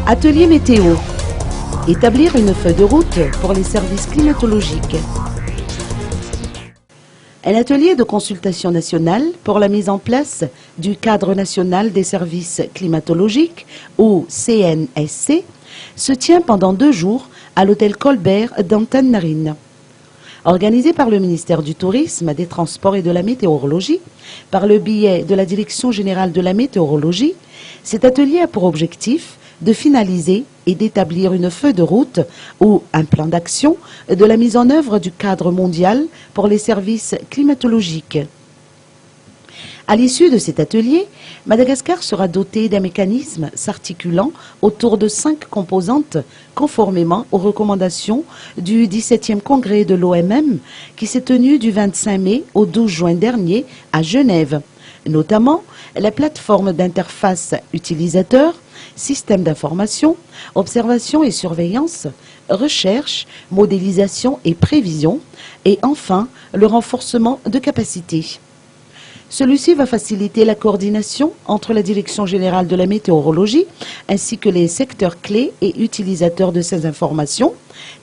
Atelier météo. Établir une feuille de route pour les services climatologiques. Un atelier de consultation nationale pour la mise en place du cadre national des services climatologiques, ou CNSC, se tient pendant 2 jours à l'hôtel Colbert d'Antananarivo. Organisé par le ministère du Tourisme, des Transports et de la Météorologie, par le biais de la Direction générale de la météorologie, cet atelier a pour objectif de finaliser et d'établir une feuille de route ou un plan d'action de la mise en œuvre du cadre mondial pour les services climatologiques. À l'issue de cet atelier, Madagascar sera doté d'un mécanisme s'articulant autour de 5 composantes conformément aux recommandations du 17e congrès de l'OMM qui s'est tenu du 25 mai au 12 juin dernier à Genève, notamment la plateforme d'interface utilisateur, système d'information, observation et surveillance, recherche, modélisation et prévision, et enfin le renforcement de capacités. Celui-ci va faciliter la coordination entre la Direction générale de la météorologie ainsi que les secteurs clés et utilisateurs de ces informations,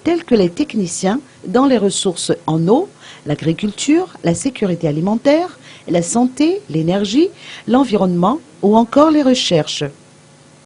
tels que les techniciens dans les ressources en eau, l'agriculture, la sécurité alimentaire, la santé, l'énergie, l'environnement ou encore les recherches.